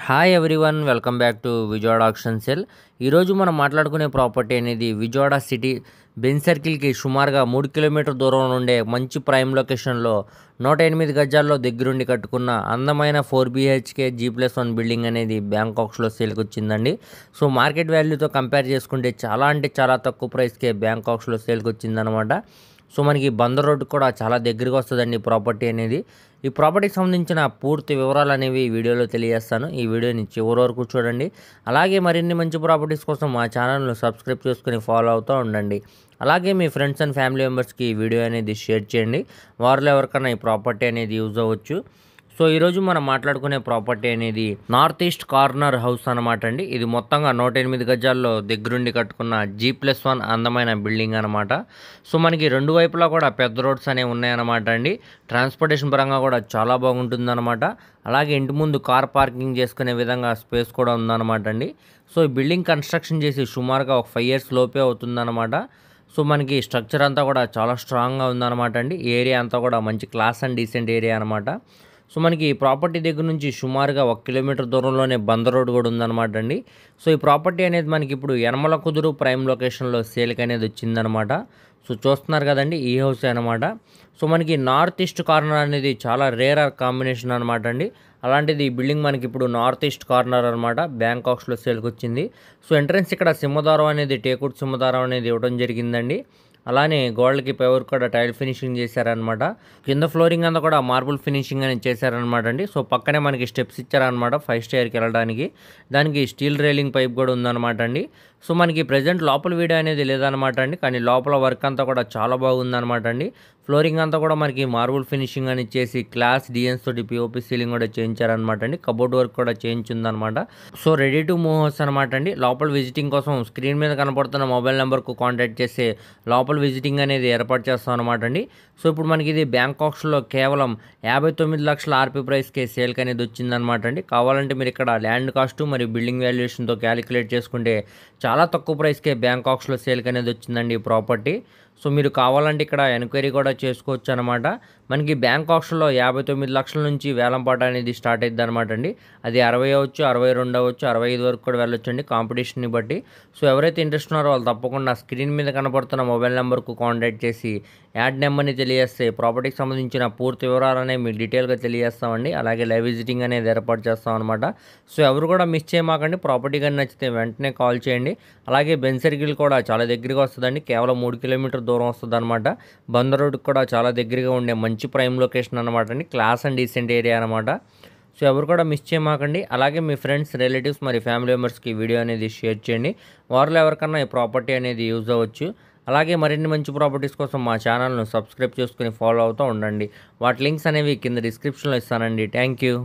Hi everyone, welcome back to Vijayawada auction sale. ఈరోజు మనం మాట్లాడుకునే ప్రాపర్టీ అనేది విజయవాడ సిటీ బెంజ్ సర్కిల్కి సుమారుగా 3 కిలోమీటర్ దూరంలో ఉండే మంచి ప్రైమ్ లొకేషన్లో 108 గజాల్లో దగ్గరుండి కట్టుకున్న అందమైన 4 BHK G+1 బిల్డింగ్ అనేది బ్యాంకాక్స్లో సేల్కి వచ్చిందండి. సో మార్కెట్ వాల్యూతో కంపేర్ చేసుకుంటే చాలా అంటే చాలా తక్కువ ప్రైస్కే బ్యాంకాక్స్లో సేల్కి వచ్చిందనమాట. సో మనకి బందర్ రోడ్డు కూడా చాలా దగ్గరగా వస్తుందండి ఈ ప్రాపర్టీ అనేది. ఈ ప్రాపర్టీకి సంబంధించిన పూర్తి వివరాలు అనేవి ఈ వీడియోలో తెలియజేస్తాను. ఈ వీడియోని చివరి వరకు చూడండి. అలాగే మరిన్ని మంచి ప్రాపర్టీస్ కోసం మా ఛానల్ను సబ్స్క్రైబ్ చేసుకుని ఫాలో అవుతూ ఉండండి. అలాగే మీ ఫ్రెండ్స్ అండ్ ఫ్యామిలీ మెంబర్స్కి ఈ వీడియో అనేది షేర్ చేయండి. వారిలో ఎవరికైనా ఈ ప్రాపర్టీ అనేది యూజ్ అవ్వచ్చు. సో ఈరోజు మనం మాట్లాడుకునే ప్రాపర్టీ అనేది నార్త్ ఈస్ట్ కార్నర్ హౌస్ అనమాట అండి. ఇది మొత్తంగా 108 గజాల్లో దగ్గరుండి కట్టుకున్న G+1 అందమైన బిల్డింగ్ అనమాట. సో మనకి రెండు వైపులా కూడా పెద్ద రోడ్స్ అనేవి ఉన్నాయన్నమాట అండి. ట్రాన్స్పోర్టేషన్ పరంగా కూడా చాలా బాగుంటుందన్నమాట. అలాగే ఇంటి ముందు కార్ పార్కింగ్ చేసుకునే విధంగా స్పేస్ కూడా ఉందన్నమాట అండి. సో ఈ బిల్డింగ్ కన్స్ట్రక్షన్ చేసి సుమారుగా ఒక 5 years లోపే అవుతుందన్నమాట. సో మనకి స్ట్రక్చర్ అంతా కూడా చాలా స్ట్రాంగ్గా ఉందన్నమాట అండి. ఏరియా అంతా కూడా మంచి క్లాస్ అండ్ డీసెంట్ ఏరియా అనమాట. సో మనకి ఈ ప్రాపర్టీ దగ్గర నుంచి సుమారుగా 1 కిలోమీటర్ దూరంలోనే బందర్ రోడ్ కూడా ఉందన్నమాట అండి. సో ఈ ప్రాపర్టీ అనేది మనకి ఇప్పుడు యనమల కుదురు ప్రైమ్ లొకేషన్లో సేల్కి అనేది వచ్చిందనమాట. సో చూస్తున్నారు కదండి, ఈ హౌస్ అనమాట. సో మనకి నార్త్ ఈస్ట్ కార్నర్ అనేది చాలా రేర్ కాంబినేషన్ అనమాట అండి. అలాంటిది ఈ బిల్డింగ్ మనకి ఇప్పుడు నార్త్ ఈస్ట్ కార్నర్ అనమాట బ్యాంకాక్స్లో సేల్కి వచ్చింది. సో ఎంట్రన్స్ ఇక్కడ సింహద్వారం అనేది టేకుడ్ సింహద్వారం అనేది ఇవ్వడం జరిగిందండి. అలానే గోడలకి పైవర్ కూడా టైల్ ఫినిషింగ్ చేశారనమాట. కింద ఫ్లోరింగ్ అంతా కూడా మార్బుల్ ఫినిషింగ్ అనేది చేశారనమాట అండి. సో పక్కనే మనకి స్టెప్స్ ఇచ్చారనమాట 5 స్టైర్కి వెళ్ళడానికి. దానికి స్టీల్ రైలింగ్ పైప్ కూడా ఉందన్నమాట అండి. సో మనకి ప్రజెంట్ లోపల వీడియో అనేది లేదనమాట అండి, కానీ లోపల వర్క్ అంతా కూడా చాలా బాగుందన్నమాట అండి. ఫ్లోరింగ్ అంతా కూడా మనకి మార్బుల్ ఫినిషింగ్ అని చేసి క్లాస్ డిఎన్స్ తోటి పిఓపి సీలింగ్ కూడా చేయించారనమాట అండి. కబోర్డ్ వర్క్ కూడా చేయించిందనమాట. So ready to move house అనమాట అండి. లోపల విజిటింగ్ కోసం స్క్రీన్ మీద కనపడుతున్న మొబైల్ నెంబర్కు కాంటాక్ట్ చేసి లోపల విజిటింగ్ అనేది ఏర్పాటు చేస్తాం అనమాట అండి. సో ఇప్పుడు మనకి ఇది బ్యాంకాక్స్లో కేవలం 59 లక్షల ఆర్పీ ప్రైస్కే సేల్కి అనేది వచ్చిందనమాట అండి. కావాలంటే మీరు ఇక్కడ ల్యాండ్ కాస్ట్ మరియు బిల్డింగ్ వాల్యుయేషన్తో క్యాలిక్యులేట్ చేసుకుంటే చాలా తక్కువ ప్రైస్కే బ్యాంకాక్స్లో సేల్కి అనేది వచ్చిందండి ఈ ప్రాపర్టీ. సో మీరు కావాలంటే ఇక్కడ ఎంక్వైరీ కూడా చేసుకోవచ్చు అనమాట. మనకి బ్యాంకాక్స్లో 59 లక్షల నుంచి వేలంపాట అనేది స్టార్ట్ అవుతుంది అనమాట అండి. అది 60 అవ్వచ్చు, 62 అవ్వచ్చు, 65 వరకు కూడా వెళ్ళొచ్చు అండి కాంపిటీషన్ని బట్టి. సో ఎవరైతే ఇంట్రెస్ట్ ఉన్నారో వాళ్ళు తప్పకుండా స్క్రీన్ మీద కనపడుతున్న మొబైల్ నెంబర్కు కాంటాక్ట్ చేసి యాడ్ నెంబర్ని తెలియజేస్తే ప్రాపర్టీకి సంబంధించిన పూర్తి వివరాలనే మీకు డీటెయిల్గా తెలియజేస్తామండి. అలాగే లైవ్ విజిటింగ్ అనేది ఏర్పాటు చేస్తాం అనమాట. సో ఎవరు కూడా మిస్ చేయమాకండి. ప్రాపర్టీ కానీ నచ్చితే వెంటనే కాల్ చేయండి. అలాగే బెంజ్ సర్కిల్ కూడా చాలా దగ్గరగా వస్తుందండి. కేవలం 3 కిలోమీటర్ దూరం వస్తుంది అనమాట. బందర్ రోడ్కి కూడా చాలా దగ్గరగా ఉండే మంచి ప్రైమ్ లొకేషన్ అనమాట అండి. క్లాస్ అండ్ డీసెంట్ ఏరియా అనమాట. సో ఎవరు కూడా మిస్ చేయమాకండి. అలాగే మీ ఫ్రెండ్స్, రిలేటివ్స్ మరి ఫ్యామిలీ మెంబర్స్కి వీడియో అనేది షేర్ చేయండి. వారిలో ఎవరికన్నా ఈ ప్రాపర్టీ అనేది యూజ్ అవ్వచ్చు. అలాగే మరిన్ని మంచి ప్రాపర్టీస్ కోసం మా ఛానల్ను సబ్స్క్రైబ్ చేసుకుని ఫాలో అవుతూ ఉండండి. వాటి లింక్స్ అనేవి కింద డిస్క్రిప్షన్లో ఇస్తానండి. Thank you.